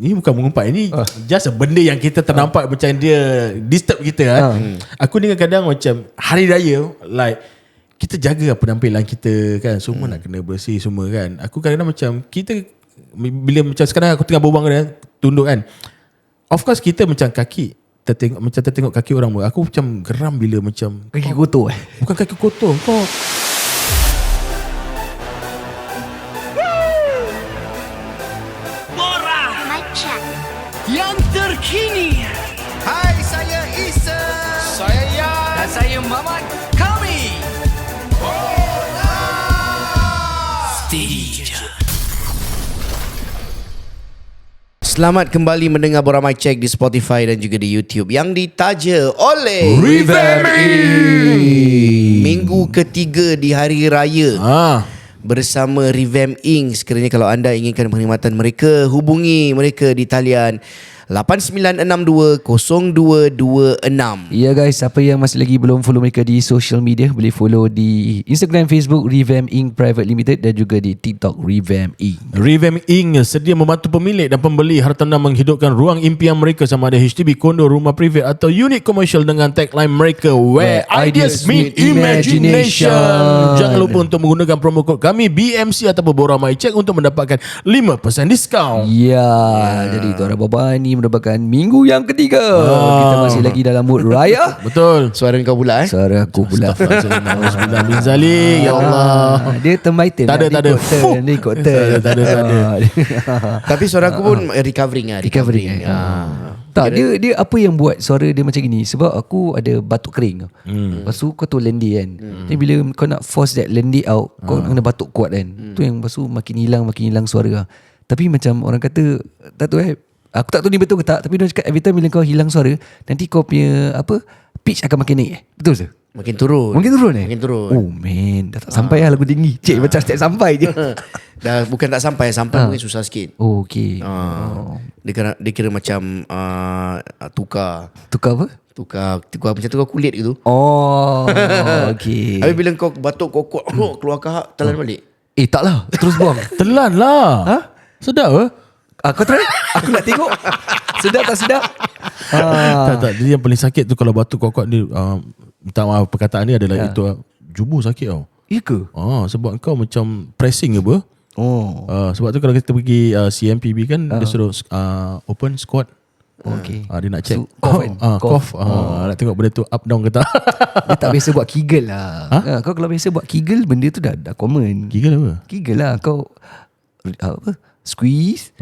Ni bukan mengumpat, ini just a benda yang kita ternampak macam dia disturb kita Aku dengan kadang macam hari raya, like kita jaga penampilan kita kan, semua nak kena bersih semua kan. Aku kadang-kadang macam kita bila macam sekarang aku tengah berbual kan, tunduk kan, of course kita macam kaki tertengok kaki orang pun. Aku macam geram bila macam Kaki kotor bukan kaki kotor, kau Mic check. Yang terkini. Hai, saya Isa. Saya Yan. Dan saya Mamat Kami. Steady je. Selamat kembali mendengar Borak Mic Check di Spotify dan juga di YouTube yang ditaja oleh Revamp Minggu ketiga di Hari Raya bersama Revamp Inc. Sekiranya kalau anda inginkan perkhidmatan mereka, hubungi mereka di talian 8962-0226. Ya guys, siapa yang masih lagi belum follow mereka di social media, boleh follow di Instagram, Facebook Revamp Inc. Private Limited dan juga di TikTok Revamp Inc. Revamp Inc. sedia membantu pemilik dan pembeli hartanah menghidupkan ruang impian mereka sama ada HDB, kondo, rumah private atau unit komersial dengan tagline mereka Where Ideas Meet Imagination. Jangan lupa untuk menggunakan promo kod kami BMC ataupun Borak Mic Check untuk mendapatkan 5% diskaun. Ya, jadi tuan dan puan, ni merupakan minggu yang ketiga. Kita masih lagi dalam mood raya. Betul. Suara kau pula Suara aku pula. Astaghfirullah bin Zalik. Ya Allah. Dia termaitan. Tak ada. Dia ikut turn. Tak ada. Tapi suara aku pun recovering lah. Tak, dia apa yang buat suara dia macam gini? Sebab aku ada batuk kering. Lepas tu kau tahu lendir kan. Jadi bila kau nak force that lendir out, kau kena batuk kuat kan. Tu yang lepas tu makin hilang suara. Tapi macam orang kata, tak tahu aku tak tahu ni betul ke tak, tapi dia cakap every time bila kau hilang suara, nanti kau punya pitch akan makin naik. Betul ke? Makin turun. Makin turun. Oh man, dah tak sampai lah lagu tinggi. Cik macam step sampai je. Dah bukan tak sampai mungkin susah sikit. Oh, okay. Dia kira macam tukar Tukar apa? macam tukar kulit gitu. Oh, okay. Habis bila kau batuk kau kuat keluar kahak, telan balik. Tak lah, terus buang. Telan lah. Sedap ke? Kau try? Aku nak tengok. Sedap tak sedap? Tak. Dia yang paling sakit tu kalau batuk kuat-kuat dia. Minta maaf perkataan ni adalah itu jubur sakit tau. Ya ke? Sebab kau macam pressing ke apa? Sebab tu kalau kita pergi CMPB kan dia suruh open squat. Okay. Dia nak check cough. nak tengok benda tu up down ke tak. Dia tak biasa buat kegel lah. Kau kalau biasa buat kegel, benda tu dah common. Kegel apa? Kegel lah. Kau squeeze,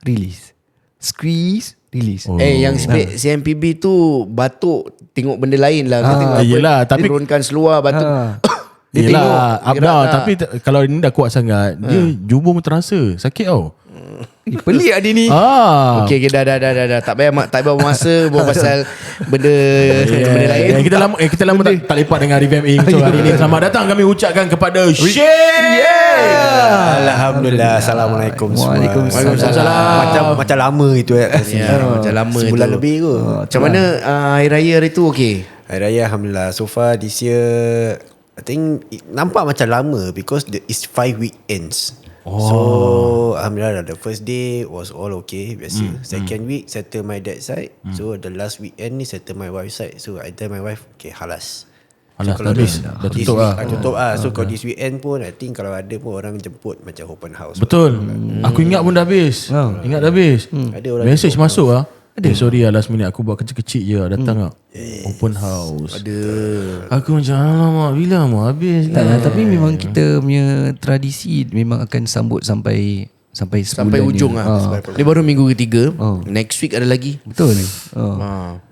release. Squeeze, release. Yang CMPB tu batuk tengok benda lain lah. Kau tengok yelah, tapi turunkan seluar batuk. Dia yelah up down lah. tapi kalau ini dah kuat sangat dia jubur pun terasa sakit tau. Pelik lah dia ni. Okay, dah. Tak payah masa buat pasal benda lain. Kita lama tak lepak dengan Revamp Inc. So hari ni selamat datang kami ucapkan kepada Shane. Alhamdulillah. Assalamualaikum semua. Waalaikumsalam. Macam lama itu Macam lama sebulan tu. lebih kot. Macam mana Hari Raya hari tu okey? Hari Raya Alhamdulillah. So far this year I think nampak macam lama because it's 5 weekends. So Alhamdulillah, the first day was all okay, biasa. Second week settle my dad side. So the last weekend ni settle my wife side. So I tell my wife, okay, halas. Alah, So kalau dah tutup lah. tutup lah. So kalau this weekend pun I think kalau ada pun orang jemput macam open house. Betul. Aku ingat pun dah habis. Ingat dah habis. Ada orang Message masuk lah. Sorry lah, last minute aku buat kecil-kecil je datang lah. Open house. Ada. Aku macam alamak, bila mau habis Tak lah, tapi memang kita punya tradisi memang akan sambut sampai sebulan Sampai ujung ni. lah. Dia baru minggu ketiga. Next week ada lagi. Betul.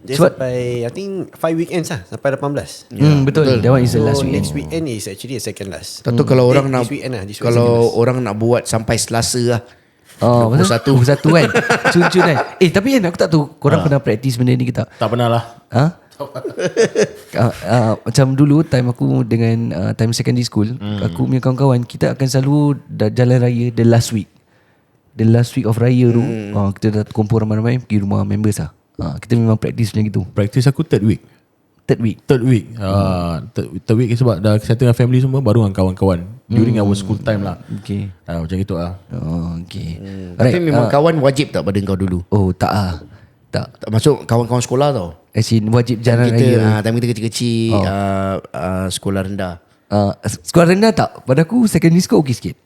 Dia sampai I think 5 weekends lah, sampai 18. Betul. That one is the last weekend. Next weekend is actually the second last. Tak tahu kalau orang nak this weekend lah, this weekend kalau orang nak buat sampai Selasa lah. 21 kan. Cun kan. Tapi kan aku tak tahu korang pernah praktis benda ni ke tak? Tak pernah lah. Macam dulu time aku dengan time secondary school, aku punya kawan-kawan, kita akan selalu jalan raya the last week of raya tu. Kita dah kumpul ramai-ramai pergi rumah members lah. Kita memang praktis macam gitu. Practice aku third week. Third week. Third week sebab dah settle dengan family semua, baru dengan kawan-kawan during our school time lah. Okay. Macam itu lah. Oh, okay. Tapi memang kawan wajib tak pada kau dulu? Oh, tak ah. Tak. Masuk kawan-kawan sekolah tau. As in wajib jalan Kita raya. time kita kecil-kecil sekolah rendah. Sekolah rendah tak. Pada aku secondary school okey sikit.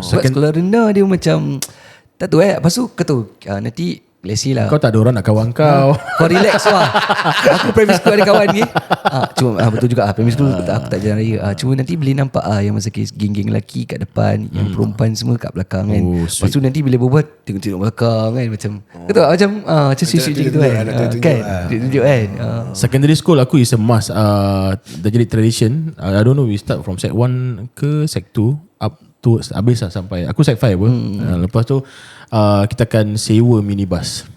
Sebab sekolah rendah dia macam tak tahu Lepas tu kau tahu nanti let's see lah. Kau tak ada orang nak kawan kau. Kau relax lah. Aku primary school ada kawan ni. Cuma betul juga primary school aku tak jalan raya. Cuma nanti boleh nampak yang masa kes geng-geng lelaki kat depan, yang perempuan semua kat belakang kan. Lepas tu nanti bila berbual tengok-tengok belakang kan macam. Kau tahu macam sweet-sweet gitu kan. Kan? Tunjuk kan. Secondary school aku is a must. Dah jadi tradition. I don't know, we start from sec 1 ke sec 2 up to habis lah sampai aku sec 5 apa. Lepas tu kita akan sewa minibus.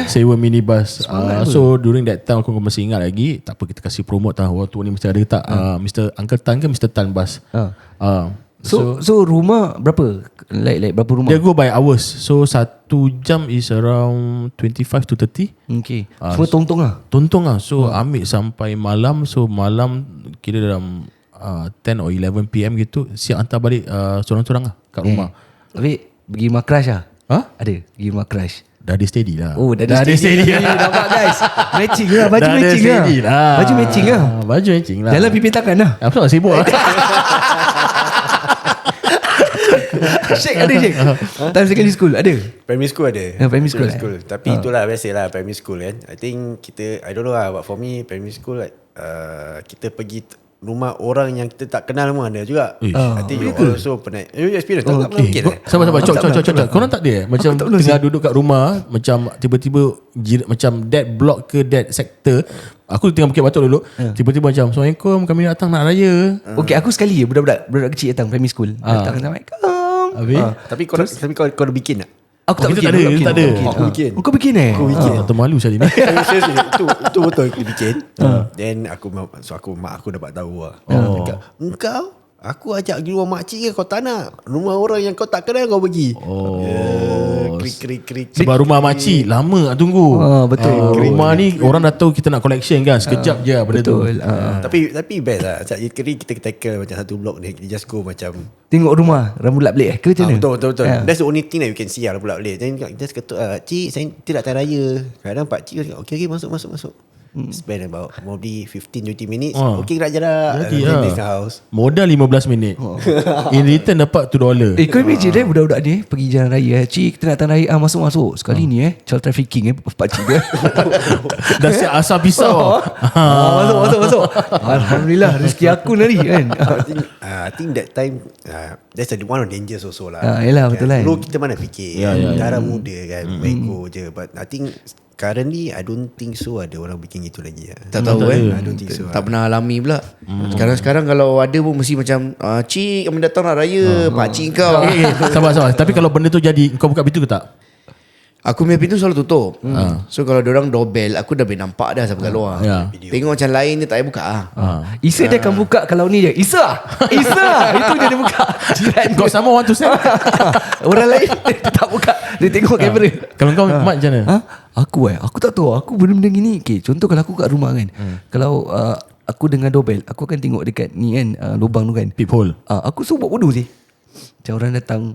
Sewa minibus. So during that time aku masih ingat lagi. Tak apa, kita kasih promote tahu waktu ni mesti ada tak Mr. Uncle Tan ke Mr. Tan bus. So rumah berapa? Like berapa rumah? Dia go by hours. So 1 jam is around 25 to 30. Okay. Semua tong-tong lah. Tontong lah. So ambil sampai malam. So malam kira dalam 10 or 11 PM gitu, siap hantar balik sorang-sorang lah kat rumah. Habis pergi rumah crush lah? Ada pergi rumah crush. Dah ada steady lah. Oh dah ada steady lah. Nampak guys. Matching lah. Baju Dah ada matching lah. steady lah. Baju matching lah. Baju matching lah. Jalan pimpin tangan lah. Apa nak sibuk lah. Shake ada shake. Time secondary school ada? Primary school ada. Primary school. Tapi itulah biasalah primary school kan. I think kita, I don't know lah, but for me primary school like kita pergi rumah orang yang kita tak kenal pun ada juga. I think you also pernah experience tak mungkin. Sabar. Cok. Korang tak ada macam tengah duduk kat rumah, macam tiba-tiba macam that block ke that sector. Aku tengah Bukit Batok dulu. Tiba-tiba macam, Assalamualaikum, kami datang nak raya. Okay, aku sekali budak kecil datang primary school. Datang Assalamualaikum. Tapi kau dah bikin tak? Aku tak kita bikin. tak ada. Aku bikin. Kau bikin Tak malu saya ni. Seriously, itu betul aku bikin. Then mak aku dapat tahu lah. Engkau, aku ajak pergi rumah makcik ke, kau tak nak. Rumah orang yang kau tak kenal kau pergi. Krik. Sebab rumah makcik lama nak tunggu. Betul. Rumah ni orang dah tahu kita nak collection kan. Sekejap je benda tu. Tapi best lah. Kita tackle macam satu blok ni, kita just go macam Tengok rumah Rambulat Blade ke macam mana? Betul. That's the only thing that you can see lah Rambulat Blade. Then just ketuk cik, saya tidak datang raya. Kadang pak cik cakap okay, masuk. Spend about maybe 15-20 minutes. Okay gerak jarak this house. Modal 15 minit. In return dapat $2. Kau imagine budak-budak ni pergi jalan raya. Cik, kita nak datang raya. Masuk. Sekali ni child trafficking pakcik dia. Dah siap asal pisau. Masuk. Alhamdulillah rezeki aku nari kan. I think that time that's one of the dangers also lah. Yelah betul lah. Dulu kita mana fikir darah muda kan, main je. But I think currently I don't think so ada orang bikin gitu lagi. Tak tahu I don't think so. Tak pernah alami pula. Sekarang kalau ada pun mesti macam cik kami datang nak raya, pakcik kau. Sabar. Tapi kalau benda tu jadi, kau buka pintu ke tak? Aku punya pintu selalu tutup. So kalau diorang doorbell, aku dah boleh nampak dah sampai kat luar. Tengok macam lain dia tak payah buka Isa dia akan buka kalau ni je. Isa itu dia buka. Kau sama want to say. Orang lain dia tak buka. Dia tengok kamera. Kalau kau Mat macam mana? Aku tak tahu. Aku benda-benda gini. Okay, contoh kalau aku kat rumah kan. Kalau aku dengar doorbell, aku akan tengok dekat ni kan, lubang tu kan, Peephole. Aku suruh buat bodoh je. Macam orang datang,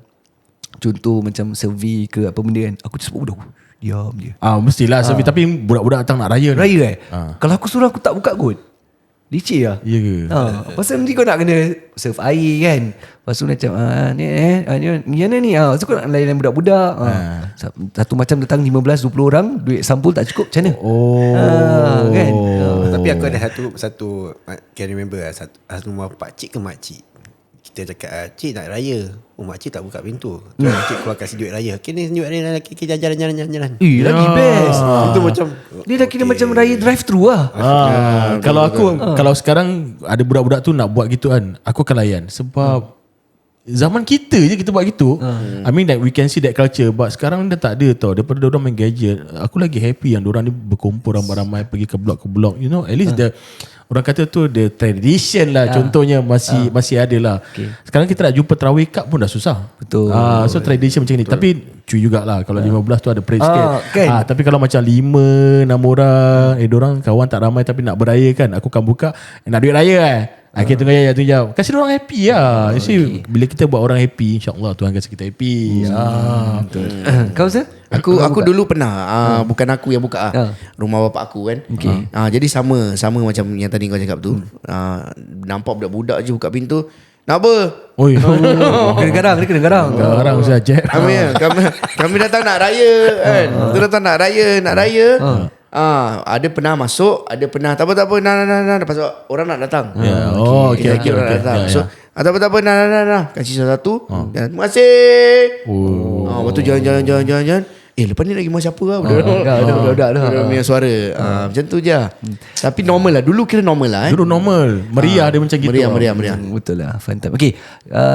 contoh macam survey ke apa benda kan, aku just buat bodoh. Diam je. Mestilah survey. Tapi budak-budak datang nak raya. Kalau aku suruh aku tak buka kot, licik lah. Ya ke? Pasal nanti kau nak kena serve air kan. Lepas tu macam ni mana ni. So kau nak layan budak-budak. Satu macam datang 15-20 orang, duit sampul tak cukup, macam mana? Kan? Tapi aku ada satu can remember satu rumah pakcik ke makcik. Kita cakap cik nak raya. Makcik tak buka pintu. Makcik keluar kasih duit raya. Okay ni duit raya, kita jalan. Lagi best. Itu macam dia dah kira macam raya drive thru lah. Kalau sekarang ada budak-budak tu nak buat gitu kan, aku akan layan. Sebab zaman kita je kita buat gitu. I mean that we can see that culture. But sekarang dah tak ada tau. Daripada diorang main gadget, aku lagi happy yang diorang ni berkumpul ramai-ramai pergi ke blok. You know, at least orang kata tu the tradition lah. Contohnya masih ada lah. Sekarang kita nak jumpa Tarawih Cup pun dah susah. Betul. So tradition macam ni. Tapi cuy jugalah kalau 15 tu ada parade sikit. Kan? Tapi kalau macam 5-6 orang, diorang kawan tak ramai tapi nak beraya kan, aku akan buka nak duit raya kita tengok tu jauh. Kasih orang happy lah. Bila kita buat orang happy, InsyaAllah Tuhan kasi kita happy. Betul. Kau Sir? Aku dulu pernah bukan aku yang buka rumah bapak aku kan. Jadi sama macam yang tadi kau cakap tu. Nampak budak-budak je buka pintu. Nak apa? Oi. Kena garang. Garang saja. Kami datang nak raya kan. Kita datang nak raya. Ada pernah masuk, ada pernah tak apa nah pasal orang nak datang. Okay. Orang nak datang. So tak apa nah kasih satu. Terima kasih. Lepas tu jalan. Lepas ni lagi mau siapa lah. Budak-budak dah. Dia punya suara. Macam tu je. Tapi normal lah. Dulu kira normal lah. Dulu normal. Meriah dia macam gitu. Meriah. Betul lah. Fun time. Okay,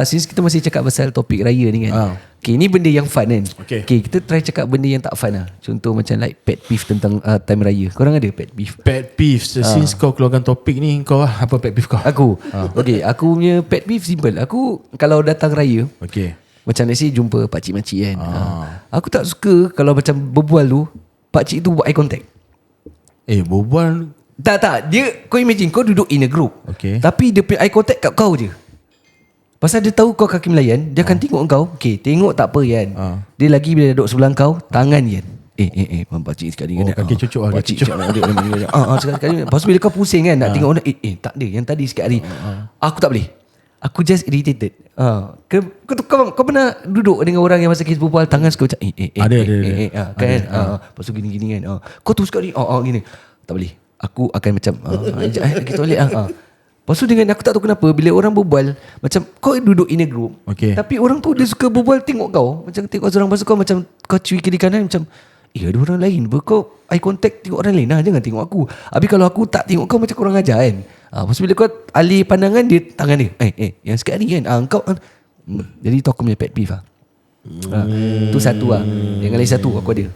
since kita masih cakap pasal topik raya ni kan. Okay, ni benda yang fun kan. Okay, kita try cakap benda yang tak fun lah. Contoh macam like pet peeve tentang time raya. Korang ada pet peeve? Pet peeve. Since kau keluarkan topik ni, kau apa pet peeve kau? Aku. Okay, aku punya pet peeve simple. Aku kalau datang raya, okay, macam let's say jumpa pakcik-makcik kan. Aku tak suka kalau macam berbual tu, pakcik tu buat eye contact. Berbual. Tak. Dia, kau imagine kau duduk in a group. Okay. Tapi dia punya eye contact kat kau je. Pasal dia tahu kau kaki melayan, dia akan tengok kau. Okay, tengok tak apa kan. Dia lagi bila duduk sebelah kau, tangan kan. Pakcik sekali kan. Kaki cucuk lah. Pakcik sekali. Lepas tu bila kau pusing kan, nak tengok orang, tak ada. Yang tadi sikit hari. Aku tak boleh. Aku just irritated. Kau pernah duduk dengan orang yang masa kita berbual, tangan suka macam ada. Kan. Lepas tu gini-gini kan. Kau tu sekali gini. Tak boleh. Aku akan macam kita toilet Lepas tu dengan aku tak tahu kenapa bila orang berbual, macam kau duduk in a group, tapi orang tu dia suka berbual tengok kau. Macam tengok orang pasal kau, macam kau cuy kiri kanan, macam ada orang lain. Kau eye contact tengok orang lain lah, jangan tengok aku. Habis kalau aku tak tengok kau, macam korang ajar kan. Lepas tu bila kau alih pandangan dia, tangan dia yang sekat ni kan, kau jadi tu aku punya pet peeve lah. Tu satu lah. Yang lain satu aku ada.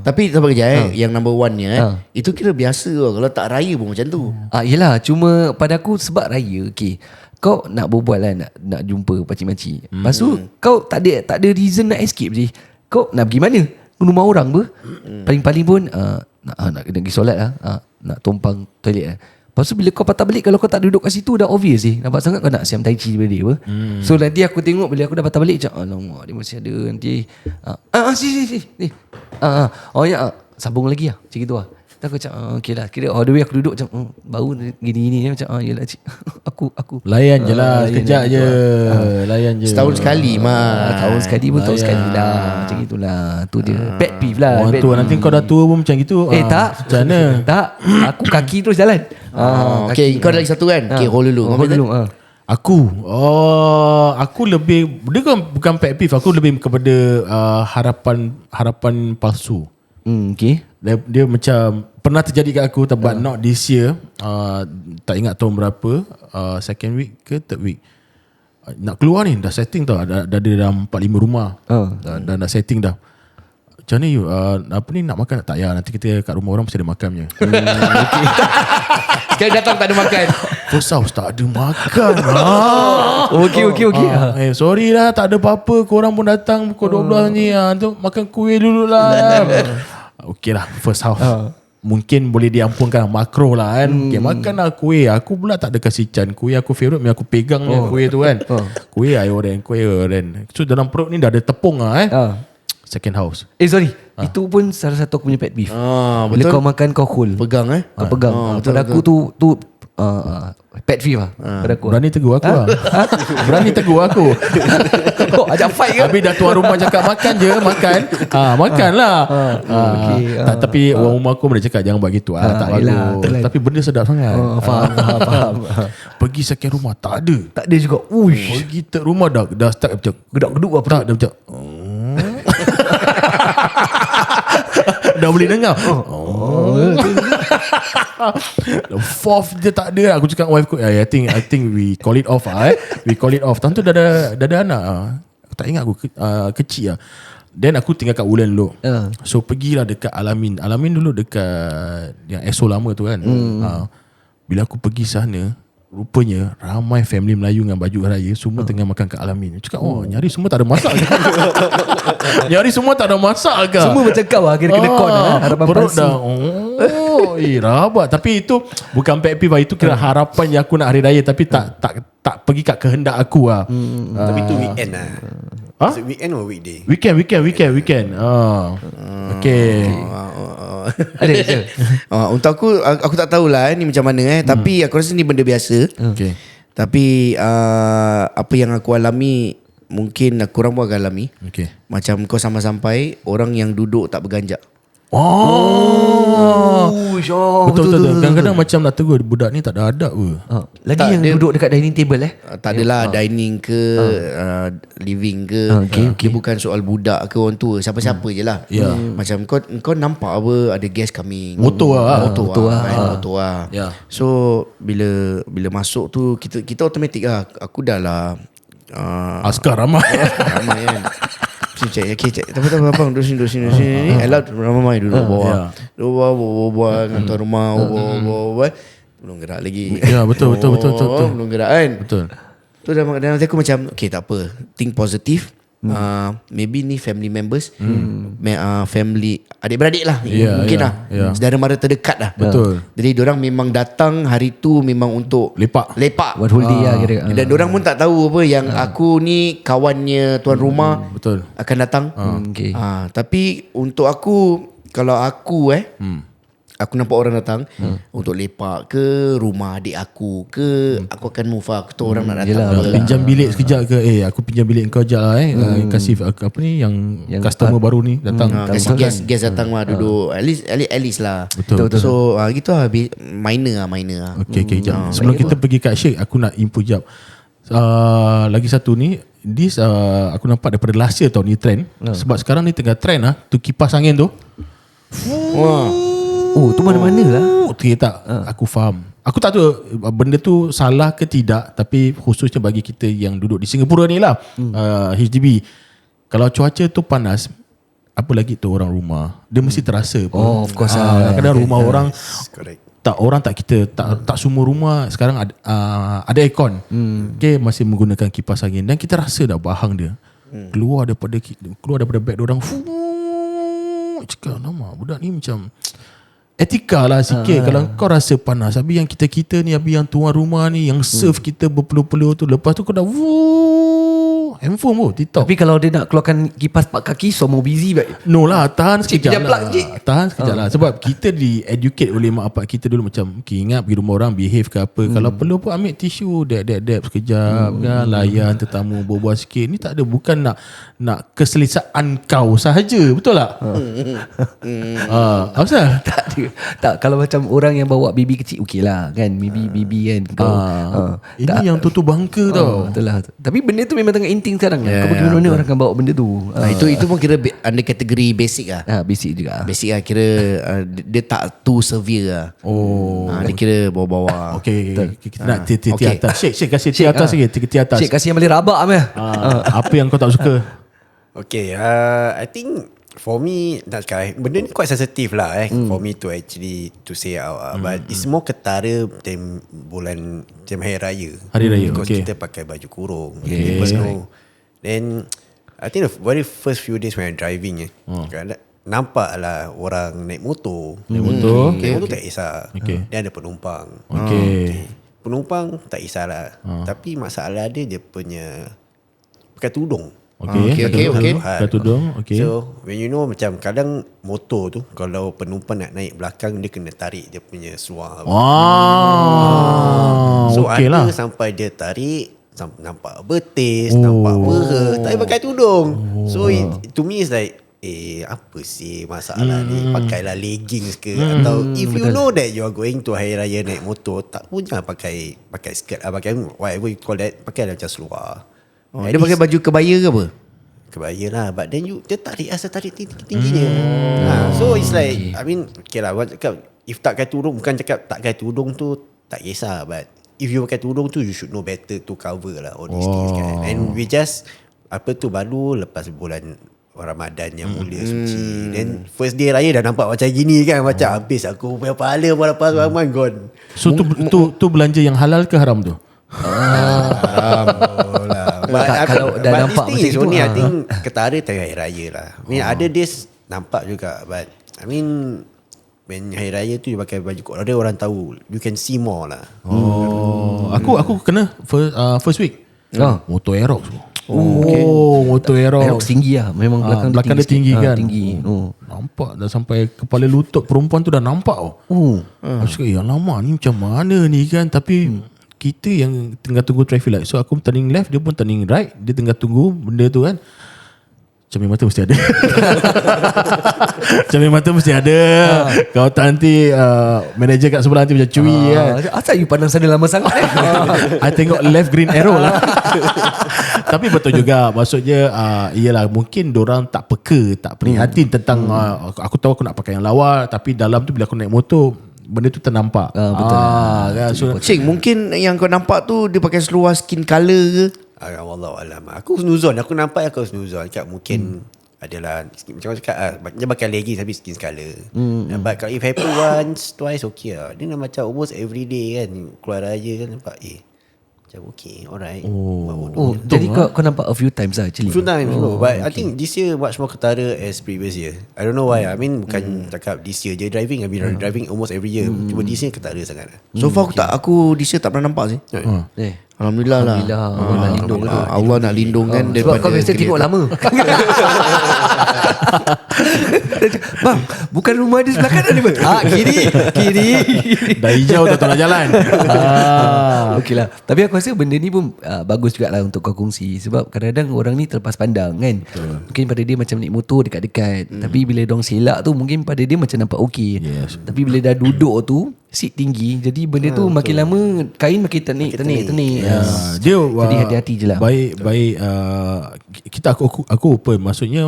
Tapi tak apa kejap yang number one ni itu kira biasa lah. Kalau tak raya pun macam tu. Yelah, cuma pada aku sebab raya, kau nak berbual lah, nak jumpa pakcik-makcik. Lepas tu kau tak ada reason nak escape je. Kau nak pergi mana? Rumah orang ber. Paling-paling pun nak pergi solat lah, nak tumpang toilet lah. Lepas tu bila kau patah balik, kalau kau tak duduk kat situ dah obvious nampak sangat kau nak siam tai chi daripada dia apa. So nanti aku tengok bila aku dah patah balik, macam alamak dia masih ada nanti. Si. Sambung lagi lah. Macam gitu lah. Tak aku macam okay lah. Kira all the way aku duduk macam baru gini-gini macam yelah cik. Aku layan je lah. Sekejap je. Layan je. Setahun sekali tahun sekali pun tahun sekali lah. Macam itulah. Tu dia pet peeve lah. Orang tua nanti kau dah tua pun macam gitu. Tak. Macam mana? Tak. Aku kaki terus jalan. Okay, kau ada lagi satu kan. Okay, hold dulu. Aku lebih, dia bukan pet peeve, aku lebih kepada harapan palsu. Okay. Dia macam pernah terjadi kat aku, but not this year. Tak ingat tahun berapa, second week ke third week. Nak keluar ni, dah setting tau. Dah ada dalam 4-5 rumah. Dah nak setting dah. Macam ni apa ni, nak makan tak? Ya, nanti kita kat rumah orang mesti ada makan punya. Sekali datang tak ada makan. First house tak ada makan. Okay. Sorry lah, tak ada apa-apa. Korang pun datang pukul 12 ni. Tu makan kuih dulu lah. Okay lah, first house. Mungkin boleh diampunkan, makro lah kan. Okay, makan lah kuih. Aku pula tak ada kasih can. Kuih aku favourite, aku pegang kuih tu kan. Kuih air oren. So dalam perut ni dah ada tepung lah second house. Sorry, itu pun salah satu aku punya pet peeve. Bila betul. kau makan kau hold, Pegang kau pegang. Pada aku tu pet peeve lah. Pada aku Berani tegur aku lah. Berani tegur aku. kau ajak fight ke? Habis dah tuan rumah cakap makan je. Makan lah. Tapi orang rumah aku boleh cakap jangan buat gitu. Tak bagus. Tapi benda sedap sangat. Faham. Pergi second rumah tak ada. Tak ada juga. Pergi third rumah dah start macam Geduk-geduk apa? Tak, dah macam dah boleh dengar. The fourth dia tak ada. Aku cakap wife aku, I think we call it off We call it off. Tentu dah ada anak. Aku tak ingat aku kecil lah. Then aku tinggal kat Ulan dulu. So pergilah dekat Alamin dulu, dekat yang ESO lama tu kan. bila aku pergi sana, rupanya ramai family Melayu dengan baju raya semua tengah makan kat Al-Amin. Cakap, nyari semua tak ada masak ke? Nyari semua tak ada masak ke? Semua macam kau lah, kena con harapan perut palsu. dah. Rabak. Tapi itu bukan pet peeve, itu kira harapan yang aku nak hari raya, tapi tak pergi kat kehendak aku lah. Tapi tu weekend lah. Ha? So, weekend or weekday? Weekend. Okay. Ada. Untuk aku tak tahulah ni macam mana tapi aku rasa ni benda biasa. Okay. Tapi apa yang aku alami mungkin korang pun akan alami. Okay. Macam kau sampai orang yang duduk tak berganjak. Betul. Kadang-kadang macam nak tegur budak ni tak ada adab ke. Lagi Tak, yang dia- duduk dekat dining table Tak adalah dining ke living ke. Dia bukan soal budak ke orang tua, siapa-siapa je lah. Macam kau nampak apa ada guest coming. Motor lah. Motor lah. Ya. So bila masuk tu kita automatik lah. Aku dah lah Askar ramai. ramai kan. Cek. Tak apa. Duduk sini. Allowed ramai duduk bawah. Duduk bawah dengan tuan rumah. Bawah. Belum gerak lagi. Ya, betul. Belum gerak kan. Betul. Tu dalam hati aku macam okay, tak apa, think positive. Maybe ni family members, family adik-beradik lah, mungkin lah, saudara mara terdekat lah. Betul. Jadi diorang memang datang hari tu memang untuk Lepak. One whole day lah kira. Dan diorang pun tak tahu apa yang aku ni kawannya tuan rumah Betul. akan datang. Okay. Tapi untuk aku, kalau aku aku nampak orang datang untuk lepak ke rumah adik aku ke, aku akan move lah. Aku tahu orang nak datang. Yelah, Pinjam bilik sekejap ke? Aku pinjam bilik kau sekejap lah. Kasih apa ni yang customer baru ni datang. Kasih guest datang lah duduk. At least lah. Betul. So gitu lah, minor lah. Okay, sekejap. Sebelum kita pergi kat Syek, aku nak info sekejap. Lagi satu ni, this aku nampak daripada last year tau ni trend. Sebab sekarang ni tengah trend lah, tu kipas angin tu. Oh, tu mana-mana lah. Okay, tak. Aku faham. Aku tak tahu benda tu salah ke tidak, tapi khususnya bagi kita yang duduk di Singapura ni lah, HDB. Kalau cuaca tu panas, apa lagi tu orang rumah, dia mesti terasa pun. Oh, of course kadang rumah orang Correct. orang tak kita tak semua rumah sekarang ada aircon. Okay, masih menggunakan kipas angin dan kita rasa dah bahang dia keluar daripada beg dia orang. Cakap nama budak ni macam etika lah sikit. Kalau kau rasa panas, habis yang kita ni, habis yang tuan rumah ni yang serve kita berpeluh-peluh tu, lepas tu kau dah handphone pun TikTok. Tapi kalau dia nak keluarkan kipas 4 kaki, semua busy baik. No lah, tahan sekejap Cik, lah. plug, cik. Tahan sekejap lah. Sebab kita di educate oleh mak bapak kita dulu macam, okay, ingat pergi rumah orang behave ke apa. Kalau perlu pun ambil tisu, dab sekejap kan, layan tetamu, berbual sikit. Ni tak ada, bukan nak keselesaan kau sahaja. Betul tak? Apa pasal? Tak ada. Tak, kalau macam orang yang bawa baby kecil, okey lah kan. Maybe baby kan. Kau, Ini yang tutup bangka tau. betul lah. Tapi benda tu memang tengah inting sekarang. Kau pergi mana-mana orang akan bawa benda tu. Itu pun kira under kategori basic lah. Basic juga. Basic lah, kira dia tak too severe lah. Dia kira bawah-bawah. Okay, kita nak ti Okay. atas. Syek kasih ti atas sikit. Ti atas. Cik kasih yang boleh rabak meh. Apa yang kau tak suka? Okay, I think for me, nak cakap, benda ni quite sensitive lah for me to actually to say out. But it's more ketara time bulan macam Hari Raya. Hari Raya, Because okay. kita pakai baju kurung. People know. Then I think the very first few days when I'm driving nampak lah orang naik motor. Motor tak kisah. Dia ada penumpang. Penumpang tak kisahlah. Tapi masalah dia punya pakai tudung. Okay. Pakai tudung. Okay. So when you know macam kadang motor tu kalau penumpang nak naik belakang, dia kena tarik dia punya seluar. So okay ada lah. sampai dia tarik nampak betis, nampak peha, tak payah pakai tudung. So to me it's like apa sih masalah ni? Pakailah leggings ke atau if you know that you are going to Hari Raya naik motor, tak pun jangan pakai skirt, pakai whatever you call that, pakailah macam seluar. Dia pakai baju kebaya ke apa? Kebaya lah, but then dia tarik asal tarik tinggi-tingginya. So it's like I mean okay lah, cakap if tak pakai tudung, bukan cakap tak pakai tudung tu tak kisah, but if you pakai tudung tu you should know better to cover lah all these things kan. And we just apa tu baru lepas bulan Ramadan yang mulia suci. Then first day raya dah nampak macam gini kan. Macam habis aku punya pahala berapa ramai gone. So tu belanja yang halal ke haram tu? Kalau dah nampak macam itu, itu, I think ketara tengah hari raya lah. I mean ada days nampak juga, but I mean when hari raya tu dia pakai baju kot, ada orang tahu, you can see more lah. Aku kena first week. Motor Aerox. Okay. Motor Aerox. Aerox tinggi lah. Memang belakang dia tinggi kan. Tinggi. Nampak dah sampai kepala lutut perempuan tu dah nampak. Aku cakap, ya lama ni macam mana ni kan. Tapi kita yang tengah tunggu traffic light. So aku turning left, dia pun turning right. Dia tengah tunggu benda tu kan. Cermin mata mesti ada. Cermin mata mesti ada. Kalau tak nanti manager kat sebelah nanti macam cuy kan. Asal you pandang sana lama sangat I tengok left green arrow lah. Tapi betul juga. Maksudnya iyalah mungkin dorang tak peka, tak prihatin tentang aku tahu aku nak pakai yang lawa, tapi dalam tu bila aku naik motor benda tu ternampak. Betul. Kan? So, Cik, mungkin yang kau nampak tu dia pakai seluar skin colour ke? Wallahualam. Aku snuzon. Aku nampak aku snuzon. Cakap mungkin adalah macam cakap dia pakai leggings tapi skin color. But kalau if happen once twice okay lah. Dia dah macam almost every day kan keluar raya kan nampak macam okay, alright. Jadi kau nampak a few times lah actually. Few times but I think this year much more ketara as previous year. I don't know why. I mean bukan cakap this year je driving. I've been driving almost every year. Cuma this year ketara sangat. So far aku this year tak pernah nampak sih. Alhamdulillah lah. Allah nak lindung tu. Allah nak lindungkan Sebab daripada kau biasa tengok lama. Bang, bukan rumah dia sebelah kanan ni bang. Kiri. dah hijau dah tak nak jalan. Okey lah. Tapi aku rasa benda ni pun bagus juga lah untuk kau kongsi. Sebab kadang-kadang orang ni terlepas pandang kan. Mungkin pada dia macam naik motor dekat-dekat. Tapi bila dong selak tu mungkin pada dia macam nampak okey. Tapi bila dah duduk tu seat tinggi, jadi benda tu makin lama kain makin tenik. Dia jadi hati-hati je lah. Baik kita aku open. Maksudnya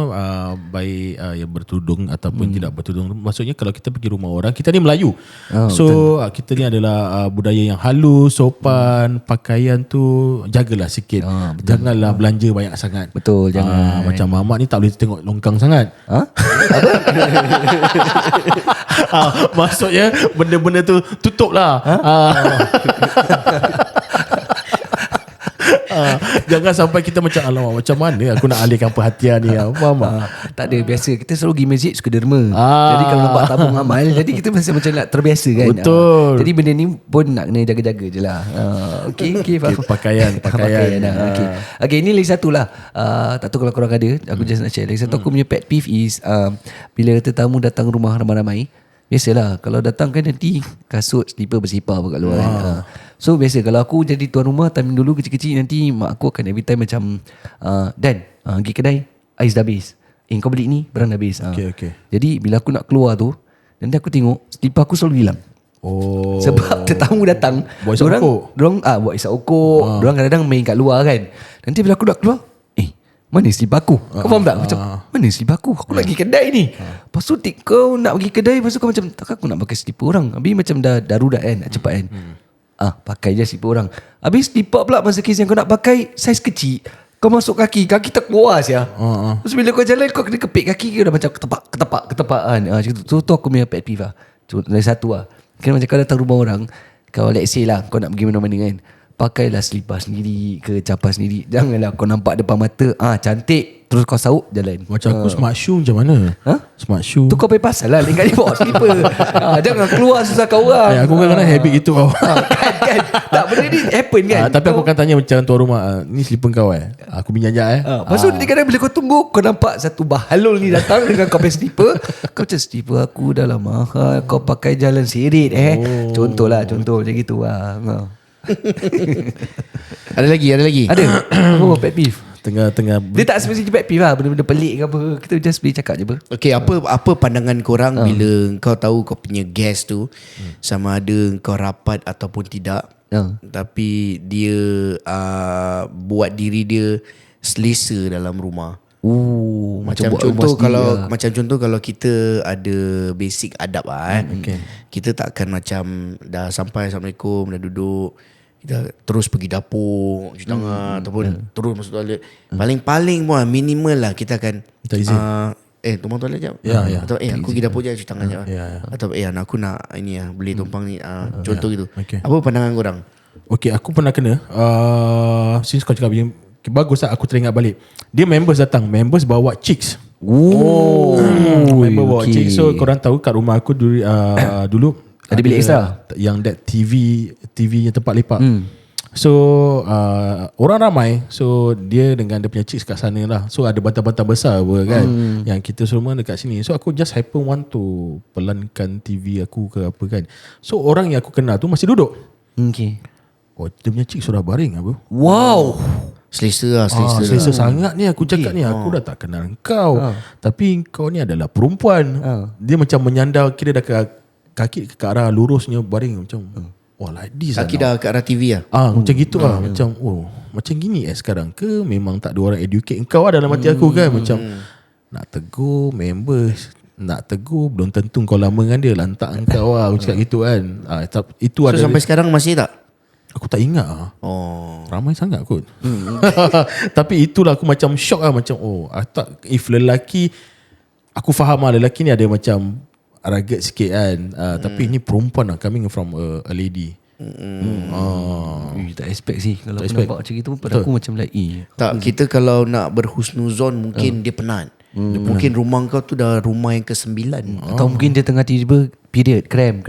baik yang bertudung ataupun tidak bertudung. Maksudnya kalau kita pergi rumah orang, kita ni Melayu. So kita ni adalah budaya yang halus, sopan, pakaian tu jagalah sikit. Janganlah belanja banyak sangat. Betul, jangan. Macam mamak ni tak boleh tengok longkang sangat. Maksudnya benda-benda tu tutup lah. Jangan sampai kita macam alamak macam mana aku nak alihkan perhatian ni. Faham tak? Tak ada, biasa kita selalu pergi masjid suka derma. Jadi kalau nampak tabung amal, jadi kita macam nak terbiasa kan. Betul. Jadi benda ni pun nak kena jaga-jaga je lah. Okay, pakaian. Okay, ini lagi satu lah. Tak tahu kalau korang ada, aku just nak share. Lagi satu aku punya pet peeve is bila tetamu datang rumah ramai-ramai, biasalah kalau datang kan nanti kasut slipper bersipar kat luar kan. So biasa kalau aku jadi tuan rumah time dulu kecil-kecil, nanti mak aku akan every time macam Dan pergi kedai, ais dah habis, kau beli ni barang dah habis. Okay. Jadi bila aku nak keluar tu, nanti aku tengok slipper aku selalu hilang. Sebab tetamu datang, buat isap okok. buat isap okok. Diorang kadang-kadang main kat luar kan. Nanti bila aku nak keluar, mana slipper aku? Kau faham tak? Macam mana slipper aku? Aku nak pergi kedai ni. Lepas tu kau nak pergi kedai, lepas tu kau macam takkan aku nak pakai slipper orang. Habis macam dah darurat kan, nak cepat kan. Pakai je slipper orang. Habis slipper pula masa kes yang kau nak pakai saiz kecil, kau masuk kaki tak keluar sia. Terus bila kau jalan, kau kena kepit kaki, kau dah macam ketepak kan. Tu aku punya pet peeve lah. Dari satu lah. Kena macam kau datang rumah orang, kau let's say lah kau nak pergi mana-mana kan, pakailah selipar sendiri ke capar sendiri. Janganlah kau nampak depan mata cantik terus kau sauk jalan. Macam aku smart shoe macam mana? Smart shoe Tu kau pay pasal lah, lain kali bawa slipper. Jangan keluar susahkan orang. aku kadang-kadang habit itu kau. kan. Tak, benda ni happen kan. Tapi aku akan tanya macam tuan rumah, ni slipper kau aku minyak Lepas tu kadang bila kau tunggu, kau nampak satu bahalul ni datang dengan kau punya slipper. Kau macam slipper aku dah lah mahal, kau pakai jalan sirit Contoh macam gitu lah. Ada lagi. Ada. Pet peeve. Tengah Dia tak spesifik pet peeve lah, benda-benda pelik ke apa. Kita just boleh cakap je apa. Okay, apa pandangan korang bila kau tahu kau punya guest tu sama ada kau rapat ataupun tidak, tapi dia buat diri dia selesa dalam rumah. Macam contoh kalau kita ada basic adab kita tak akan macam dah sampai Assalamualaikum, dah duduk, kita terus pergi dapur cuci tangan ataupun terus masuk toilet. Paling-paling pun minimal lah kita akan Minta izin. tumpang toilet jap. Ya, ya. Atau aku pergi dapur je cuci tangan jap. ya. Atau anak aku nak ini beli tumpang ni. Contoh gitu. Okay. Apa pandangan korang? Okay, aku pernah kena since kau cakap begini, bagus lah aku teringat balik. Dia members datang, members bawa chicks. Member bawa chicks. So korang tahu kat rumah aku dulu Ada bilik extra? yang that TV yang tempat lepak. So orang ramai. So dia dengan dia punya chicks kat sana lah. So ada bantal-bantal besar apa kan, yang kita semua dekat sini. So aku just happen want to pelankan TV aku ke apa kan. So orang yang aku kenal tu masih duduk. Okay. Oh, dia punya chicks sudah baring apa. Wow. Selesa lah. Selesa sangat ni aku cakap ni. Aku dah tak kenal kau, tapi kau ni adalah perempuan. Dia macam menyandar, kira dah kaki ke arah lurusnya baring macam like this. Kaki dah ke arah TV lah. Macam gitu lah. Macam macam gini sekarang ke memang tak ada orang educate kau dalam hati aku kan. Macam nak tegur members, nak tegur belum tentu kau lama dengan dia, lantak kau lah. Aku cakap gitu kan. Itu So sampai sekarang masih tak? aku tak ingat ramai sangat kot. Tapi itulah aku macam shock lah. Macam I thought if lelaki, aku faham lah lelaki ni ada macam rugged sikit kan. Tapi ini perempuan lah, coming from a lady. Tak expect sih. Kalau aku nampak macam itu, pada aku macam like Tak, kita kalau nak berhusnuzon mungkin dia penat. Mungkin rumah kau tu dah rumah yang ke-9. Atau mungkin dia tengah tiba-tiba period cramp.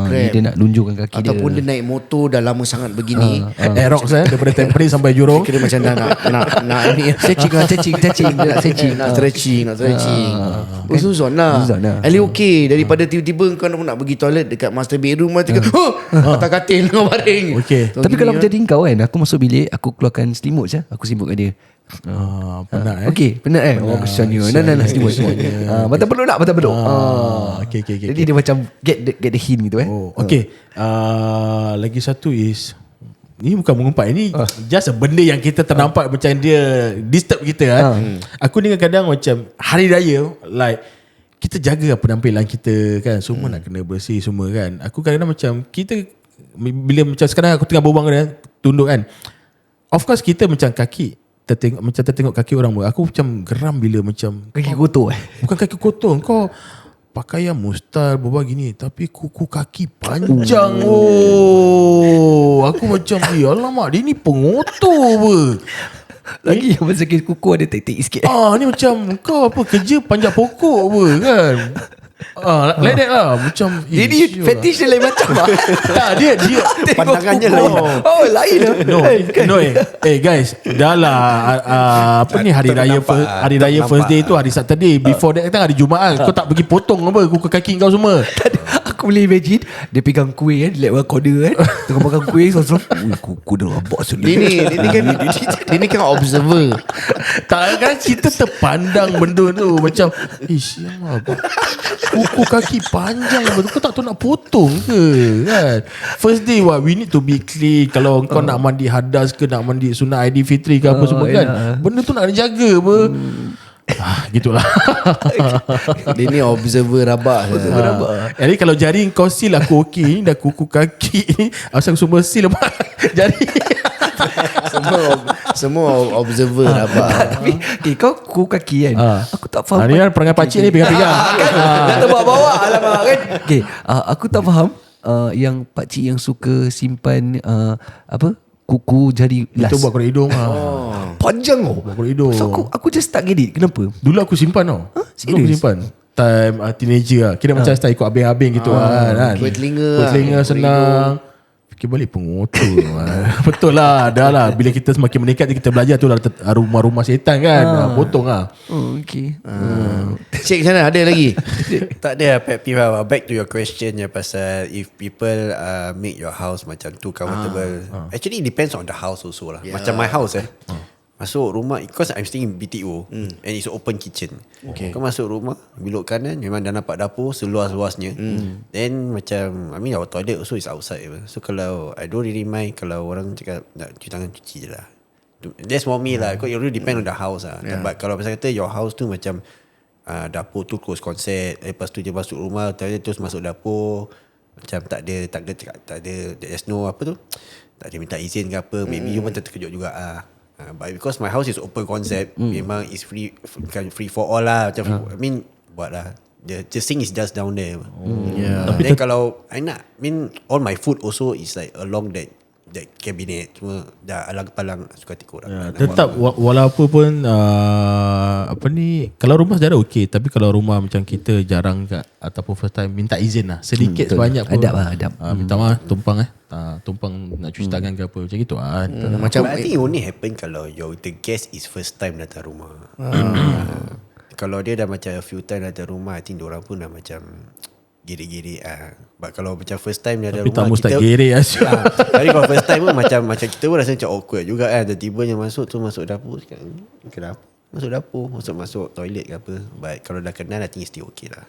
Dia nak lunjukkan kaki dia. Ataupun dia naik motor dah lama sangat begini. Aerox daripada Tampines sampai Jurong. Kira macam dah nak ni Stretching. Dia nak stretching. nak stretching. Husnuzon lah. Ali okey daripada tiba-tiba kau nak pergi toilet dekat master bedroom atas katil kau baring. Okay. Tapi kalau jadi kau kan, aku masuk bilik, aku keluarkan selimut je, aku sibuk kat dia. Penat Okay, penat kesiannya. Nah, selimut. Batang peluk nak, batang peluk. Okay. Jadi dia macam get the hint gitu Okay. Lagi satu is, ni bukan mengumpat, ini just benda yang kita ternampak macam dia disturb kita kan. Aku ni kadang macam hari raya, like kita jaga penampilan kita kan, semua nak kena bersih semua kan. Aku kadang-kadang macam kita, bila macam sekarang aku tengah berbual dengan dia, tunduk kan, of course kita macam kaki tertengok kaki orang. Aku macam geram bila macam kaki kotor. Bukan kaki kotor, kau pakaian mustar berbual gini, tapi kuku kaki panjang. Aku macam alamak, dia ni pengotor apa. Lagi yang pasal kuku ada tetik sikit. Ni macam kau apa kerja panjat pokok apa kan. Like that lah. Macam Jadi fetish dia lain macam lah. Tak, dia pandangannya lain. Lain lah. No. Guys, dah lah apa ni, hari raya first day tu hari Saturday. Before that kan hari Jumaat. Kau tak pergi potong apa kuku kaki kau semua. Aku boleh imagine dia pegang kuih kan, dia buat kode kan, tengah makan kuih sorang. Kuku dia rabak sendiri. Dia ni kan observer. Tak kan, kita terpandang benda tu macam siapa kuku kaki panjang betul. Kau tak tahu nak potong ke kan. First day we need to be clean. Kalau kau nak mandi hadas ke, nak mandi sunat Aidilfitri ke apa semua kan, benda tu nak jaga apa. Gitulah. Dia ni observer rabak. Jadi kalau jari kau seal aku okey. Ni dah kuku kaki ni asal semua seal apa jari. Semua observer rabak. Tapi kau kuku kaki kan, aku tak faham. Ni kan perangai pakcik ni pegang-pegang. Dah terbawa-bawa alamak kan. Aku tak faham yang pakcik yang suka simpan kuku jari las. Itu buat korek hidung. Panjang buat korek hidung. So aku just tak get it. Kenapa? Dulu aku simpan tau. Dulu aku simpan time teenager lah. Kira macam style ikut abeng-abeng gitu kan. Kuih telinga senang. Fikir balik pengotor. Betul lah. Dah lah. Bila kita semakin meningkat, kita belajar tu lah rumah-rumah setan kan. Potong lah. Okay. Cik sana ada lagi? Tak ada pet peeve lah. Back to your question ya, pasal if people make your house macam too comfortable. Actually it depends on the house also lah. Macam my house masuk rumah, because I'm staying in BTO and it's open kitchen. Kau masuk rumah, belok kanan memang dah nampak dapur seluas-luasnya. Then macam our toilet also is outside. So kalau I don't really mind kalau orang cakap nak cuci tangan, cuci je lah. That's for me lah. It really depend on the house lah. But kalau pasal kata your house tu macam dapur tu close concept, lepas tu je masuk rumah, terus masuk dapur, Macam tak ada there's no apa tu, tak ada minta izin ke apa. Maybe you pun terkejut juga but because my house is open concept, memang is free for all lah. Macam I mean buat lah. The sink is just down there. Tapi then kalau I nak, I mean all my food also is like along that cabinet, semua dah alang-palang suka hati korang. Tetap walaupun pun apa ni, kalau rumah sejarah okey, tapi kalau rumah macam kita jarang ataupun first time, minta izin lah sedikit sebanyak pun. Adab. Minta maaf tumpang tumpang nak cuci tangan ke apa macam gitu Macam I think it only happen kalau the guest is first time datang rumah. Kalau dia dah macam a few time datang rumah, I think diorang pun dah macam giri-giri But kalau macam first time dia ada tapi rumah, tamu kita tak giri tapi kalau first time pun macam kita pun rasa macam awkward juga tiba-tiba masuk dapur cakap, kenapa masuk dapur, masuk toilet ke apa. But kalau dah kenal, I think still okay lah.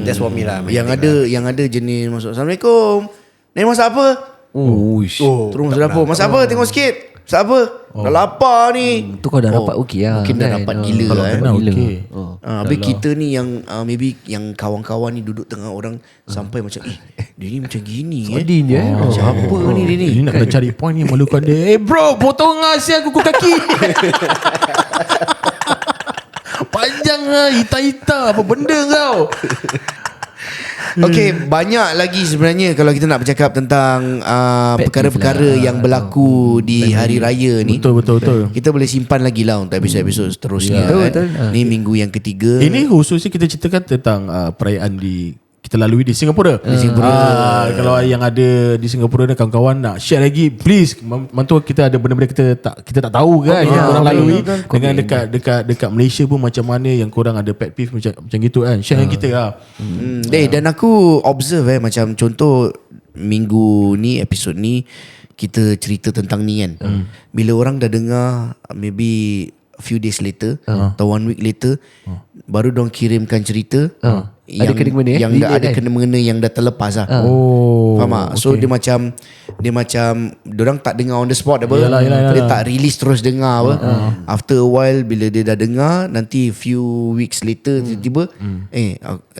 That's for me lah. Yang ada jenis masuk, Assalamualaikum, ni masak apa? Terus masuk dapur, masak apa? Tengok sikit. Masak apa? Dah lapar ni. Tu kau dah rapat okey lah. Mungkin dah rapat gila Kalau kenal okey. Habis kita ni yang maybe yang kawan-kawan ni duduk tengah orang sampai macam dia ni macam gini Odin je Macam apa ni dia ni? Ini nak kena cari point ni, malukan dia. Bro, potong asian kuku kaki. Panjang lah, hita-hita. Apa benda kau? Okay, banyak lagi sebenarnya kalau kita nak bercakap tentang perkara-perkara yang berlaku di hari raya ni. Betul. Kita boleh simpan lagi lah untuk episod-episod seterusnya. Betul. Ni minggu yang ketiga. Ini khususnya kita ceritakan tentang perayaan kita lalui di Singapura. Kalau yang ada di Singapura ni, kawan-kawan nak share lagi, please. Mantu kita ada benda-benda kita tak tahu kan, yang korang lalui. Dengan dekat Malaysia pun macam mana, yang korang ada pet peeve macam gitu kan. Share dengan kita lah. Dan aku observe macam contoh minggu ni, episod ni kita cerita tentang ni kan. Bila orang dah dengar, maybe a few days later atau 1 week later, baru diorang kirimkan cerita yang, ada kena-mengena yang dah ada kena-mengena yang dah terlepas lah. Faham tak? So dia macam diorang tak dengar on the spot apa. Yalah. Dia tak release terus dengar apa. After a while, bila dia dah dengar, nanti few weeks later tiba-tiba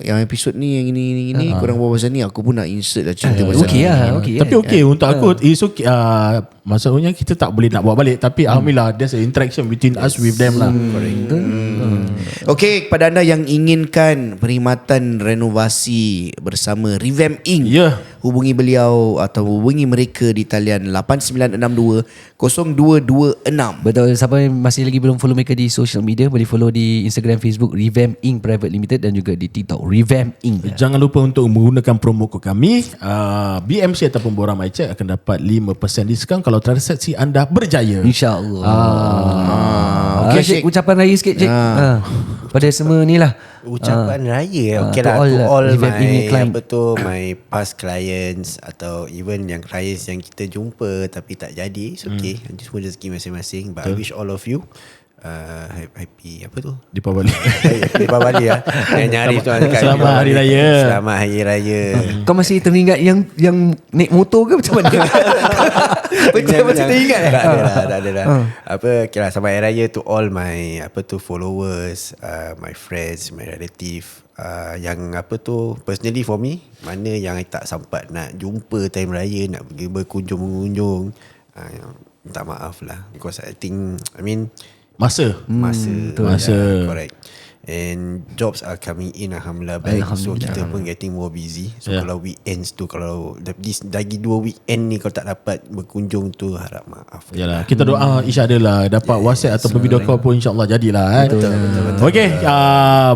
yang episod ni yang ini korang buat pasal ni, aku pun nak insert lah cerita pasal Okey ni. lah. Tapi okey untuk aku, it's okay. Maksudnya kita tak boleh nak buat balik, tapi alhamdulillah there's an interaction between us with them lah. Okey, kepada anda yang inginkan perkhidmatan renovasi bersama Revamp Inc, hubungi beliau atau hubungi mereka di talian 8962-0226. Betul. Siapa yang masih lagi belum follow mereka di social media, boleh follow di Instagram, Facebook Revamp Inc Private Limited, dan juga di TikTok Revamp Inc. Jangan lupa untuk menggunakan promo kod kami BMC ataupun Borang MyCheck akan dapat 5% diskaun kalau transaksi anda berjaya. InsyaAllah. Okey, Cik, ucapan raya sikit, Cik. Pada semua ni lah. Ucapan raya okay to lah, all to all Revamp Inc client. my past clients atau even yang clients yang kita jumpa tapi tak jadi, it's okay. Semua rezeki masing-masing. But I wish all of you happy apa tu, Deepavali. Deepavali lah. Nyari tu Selamat Hari Raya. Selamat Hari Raya. Kau masih teringat yang naik motor ke macam mana? Macam teringat Tak ada lah. Apa, okay lah, selamat Hari Raya to all my followers, my friends, my relative. Yang personally for me, mana yang I tak sempat nak jumpa time raya, nak pergi berkunjung-mengunjung, minta maaf lah, because I think Masa, correct. And jobs are coming in, alhamdulillah baik. So kita pun getting more busy. So kalau weekends tu, kalau lagi 2 weekend ni kalau tak dapat berkunjung tu, harap maaf. Yalah, kita doa insya-Allah lah dapat WhatsApp ataupun video call pun insya-Allah jadilah. Betul. Okey,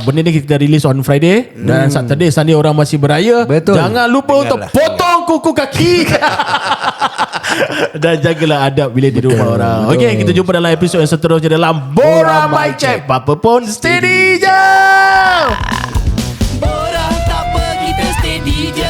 benda ni kita release on Friday dan Saturday, Sunday orang masih beraya. Betul. Jangan lupa untuk potong kuku kaki. Dan jagalah adab bila di rumah orang. Okey, kita jumpa dalam episod yang seterusnya dalam Borang MyCheck. Apa pun steady je. Borang tak apa, kita steady je.